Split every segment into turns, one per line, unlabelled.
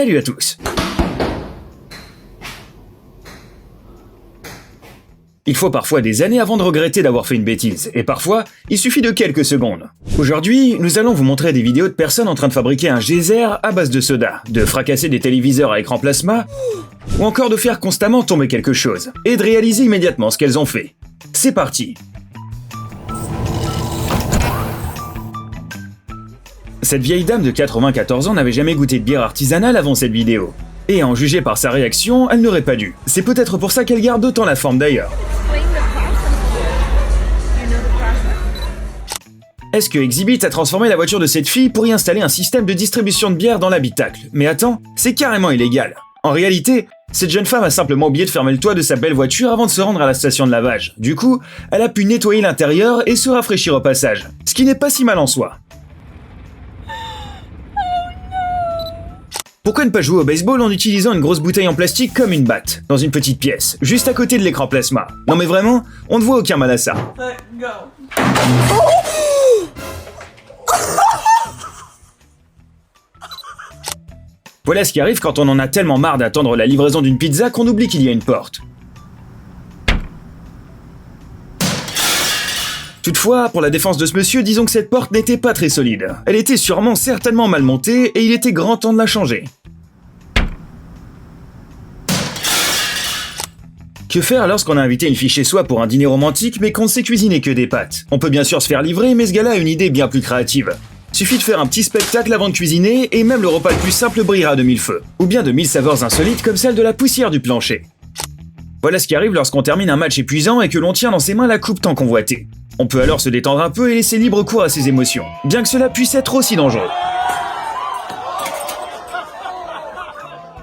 Salut à tous. Il faut parfois des années avant de regretter d'avoir fait une bêtise, et parfois, il suffit de quelques secondes. Aujourd'hui, nous allons vous montrer des vidéos de personnes en train de fabriquer un geyser à base de soda, de fracasser des téléviseurs à écran plasma, ou encore de faire constamment tomber quelque chose, et de réaliser immédiatement ce qu'elles ont fait. C'est parti. Cette vieille dame de 94 ans n'avait jamais goûté de bière artisanale avant cette vidéo. Et à en juger par sa réaction, elle n'aurait pas dû. C'est peut-être pour ça qu'elle garde autant la forme d'ailleurs. Est-ce que Exhibit a transformé la voiture de cette fille pour y installer un système de distribution de bière dans l'habitacle? Mais attends, c'est carrément illégal. En réalité, cette jeune femme a simplement oublié de fermer le toit de sa belle voiture avant de se rendre à la station de lavage. Du coup, elle a pu nettoyer l'intérieur et se rafraîchir au passage. Ce qui n'est pas si mal en soi. Pourquoi ne pas jouer au baseball en utilisant une grosse bouteille en plastique comme une batte, dans une petite pièce, juste à côté de l'écran plasma? Non mais vraiment, on ne voit aucun mal à ça. Voilà ce qui arrive quand on en a tellement marre d'attendre la livraison d'une pizza qu'on oublie qu'il y a une porte. Toutefois, pour la défense de ce monsieur, disons que cette porte n'était pas très solide. Elle était certainement mal montée et il était grand temps de la changer. Que faire lorsqu'on a invité une fille chez soi pour un dîner romantique mais qu'on ne sait cuisiner que des pâtes? On peut bien sûr se faire livrer, mais ce gars-là a une idée bien plus créative. Suffit de faire un petit spectacle avant de cuisiner et même le repas le plus simple brillera de 1000 feux. Ou bien de 1000 saveurs insolites comme celle de la poussière du plancher. Voilà ce qui arrive lorsqu'on termine un match épuisant et que l'on tient dans ses mains la coupe tant convoitée. On peut alors se détendre un peu et laisser libre cours à ses émotions, bien que cela puisse être aussi dangereux.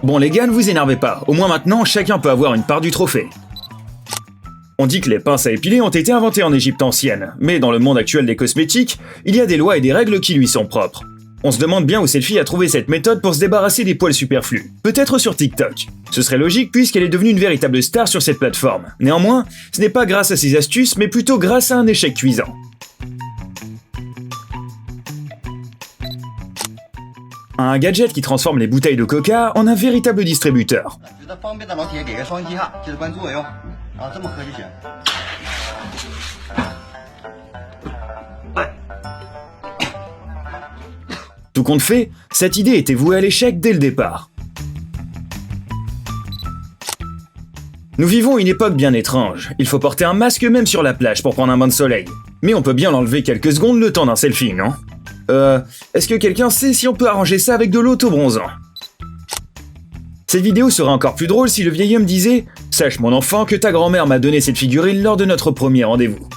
Bon les gars, ne vous énervez pas, au moins maintenant chacun peut avoir une part du trophée. On dit que les pinces à épiler ont été inventées en Égypte ancienne, mais dans le monde actuel des cosmétiques, il y a des lois et des règles qui lui sont propres. On se demande bien où cette fille a trouvé cette méthode pour se débarrasser des poils superflus. Peut-être sur TikTok. Ce serait logique puisqu'elle est devenue une véritable star sur cette plateforme. Néanmoins, ce n'est pas grâce à ses astuces, mais plutôt grâce à un échec cuisant. Un gadget qui transforme les bouteilles de coca en un véritable distributeur. Tout compte fait, cette idée était vouée à l'échec dès le départ. Nous vivons une époque bien étrange. Il faut porter un masque même sur la plage pour prendre un bain de soleil. Mais on peut bien l'enlever quelques secondes le temps d'un selfie, non? Est-ce que quelqu'un sait si on peut arranger ça avec de l'auto-bronzant? Cette vidéo serait encore plus drôle si le vieil homme disait « Sache mon enfant que ta grand-mère m'a donné cette figurine lors de notre premier rendez-vous. »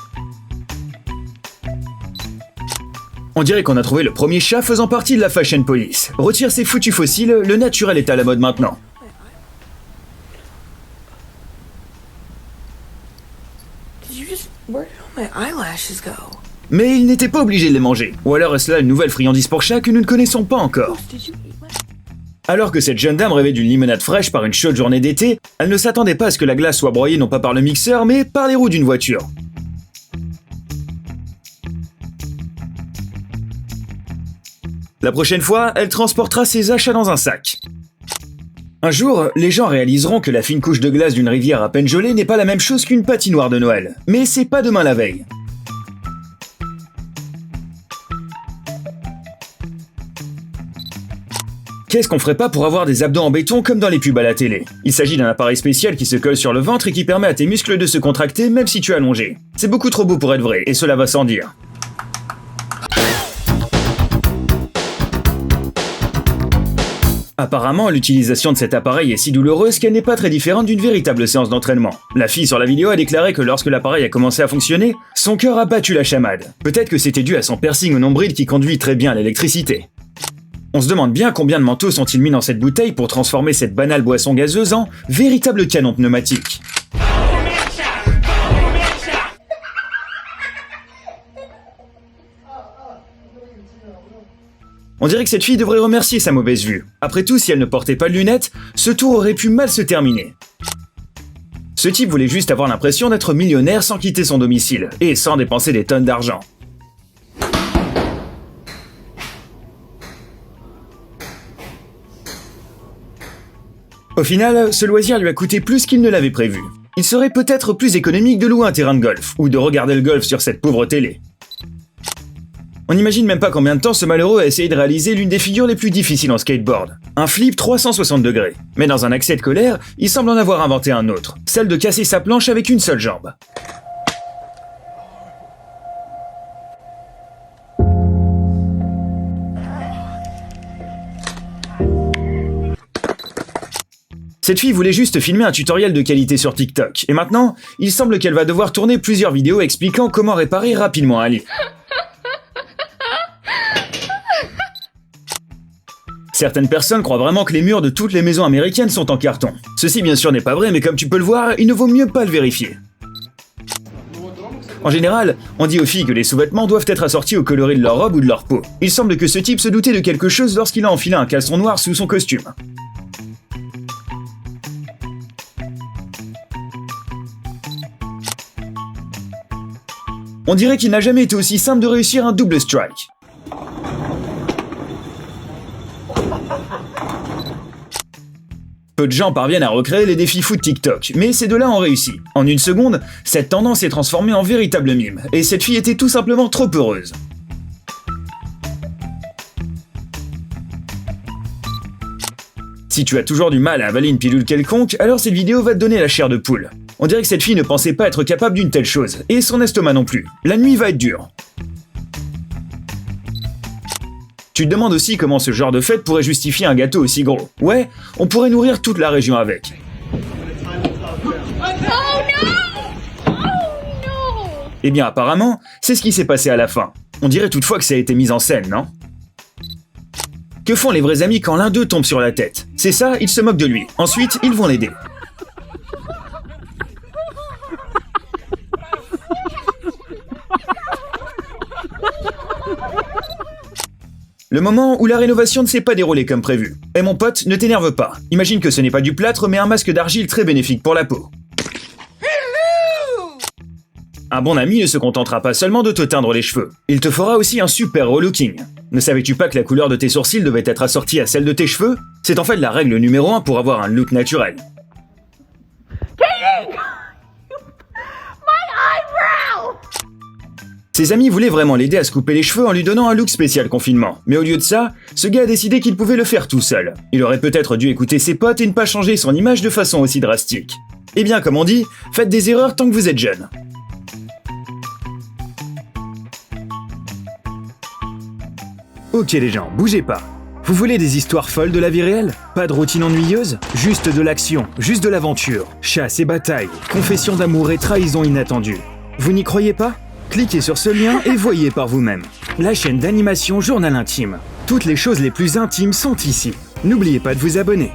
On dirait qu'on a trouvé le premier chat faisant partie de la fashion police. Retire ces foutus fossiles, le naturel est à la mode maintenant. Mais il n'était pas obligé de les manger. Ou alors est-ce là une nouvelle friandise pour chat que nous ne connaissons pas encore? Alors que cette jeune dame rêvait d'une limonade fraîche par une chaude journée d'été, elle ne s'attendait pas à ce que la glace soit broyée non pas par le mixeur, mais par les roues d'une voiture. La prochaine fois, elle transportera ses achats dans un sac. Un jour, les gens réaliseront que la fine couche de glace d'une rivière à peine gelée n'est pas la même chose qu'une patinoire de Noël. Mais c'est pas demain la veille. Qu'est-ce qu'on ferait pas pour avoir des abdos en béton comme dans les pubs à la télé? Il s'agit d'un appareil spécial qui se colle sur le ventre et qui permet à tes muscles de se contracter même si tu es allongé. C'est beaucoup trop beau pour être vrai, et cela va sans dire. Apparemment, l'utilisation de cet appareil est si douloureuse qu'elle n'est pas très différente d'une véritable séance d'entraînement. La fille sur la vidéo a déclaré que lorsque l'appareil a commencé à fonctionner, son cœur a battu la chamade. Peut-être que c'était dû à son piercing au nombril qui conduit très bien l'électricité. On se demande bien combien de manteaux sont-ils mis dans cette bouteille pour transformer cette banale boisson gazeuse en véritable canon pneumatique. On dirait que cette fille devrait remercier sa mauvaise vue. Après tout, si elle ne portait pas de lunettes, ce tour aurait pu mal se terminer. Ce type voulait juste avoir l'impression d'être millionnaire sans quitter son domicile, et sans dépenser des tonnes d'argent. Au final, ce loisir lui a coûté plus qu'il ne l'avait prévu. Il serait peut-être plus économique de louer un terrain de golf, ou de regarder le golf sur cette pauvre télé. On n'imagine même pas combien de temps ce malheureux a essayé de réaliser l'une des figures les plus difficiles en skateboard, un flip 360 degrés. Mais dans un accès de colère, il semble en avoir inventé un autre, celle de casser sa planche avec une seule jambe. Cette fille voulait juste filmer un tutoriel de qualité sur TikTok, et maintenant, il semble qu'elle va devoir tourner plusieurs vidéos expliquant comment réparer rapidement un lit. Certaines personnes croient vraiment que les murs de toutes les maisons américaines sont en carton. Ceci bien sûr n'est pas vrai, mais comme tu peux le voir, il ne vaut mieux pas le vérifier. En général, on dit aux filles que les sous-vêtements doivent être assortis au coloris de leur robe ou de leur peau. Il semble que ce type se doutait de quelque chose lorsqu'il a enfilé un caleçon noir sous son costume. On dirait qu'il n'a jamais été aussi simple de réussir un double strike. Peu de gens parviennent à recréer les défis foot TikTok, mais ces deux-là ont réussi. En une seconde, cette tendance est transformée en véritable mime, et cette fille était tout simplement trop heureuse. Si tu as toujours du mal à avaler une pilule quelconque, alors cette vidéo va te donner la chair de poule. On dirait que cette fille ne pensait pas être capable d'une telle chose, et son estomac non plus. La nuit va être dure. Tu te demandes aussi comment ce genre de fête pourrait justifier un gâteau aussi gros. Ouais, on pourrait nourrir toute la région avec. Eh bien apparemment, c'est ce qui s'est passé à la fin. On dirait toutefois que ça a été mis en scène, non ? Que font les vrais amis quand l'un d'eux tombe sur la tête? C'est ça, ils se moquent de lui. Ensuite, ils vont l'aider. Le moment où la rénovation ne s'est pas déroulée comme prévu. Eh mon pote, ne t'énerve pas. Imagine que ce n'est pas du plâtre, mais un masque d'argile très bénéfique pour la peau. Un bon ami ne se contentera pas seulement de te teindre les cheveux. Il te fera aussi un super relooking. Ne savais-tu pas que la couleur de tes sourcils devait être assortie à celle de tes cheveux? C'est en fait la règle numéro 1 pour avoir un look naturel. Ses amis voulaient vraiment l'aider à se couper les cheveux en lui donnant un look spécial confinement. Mais au lieu de ça, ce gars a décidé qu'il pouvait le faire tout seul. Il aurait peut-être dû écouter ses potes et ne pas changer son image de façon aussi drastique. Eh bien, comme on dit, faites des erreurs tant que vous êtes jeune. Ok les gens, bougez pas. Vous voulez des histoires folles de la vie réelle? Pas de routine ennuyeuse? Juste de l'action, juste de l'aventure. Chasse et bataille, confession d'amour et trahison inattendue. Vous n'y croyez pas? Cliquez sur ce lien et voyez par vous-même. La chaîne d'animation Journal Intime. Toutes les choses les plus intimes sont ici. N'oubliez pas de vous abonner.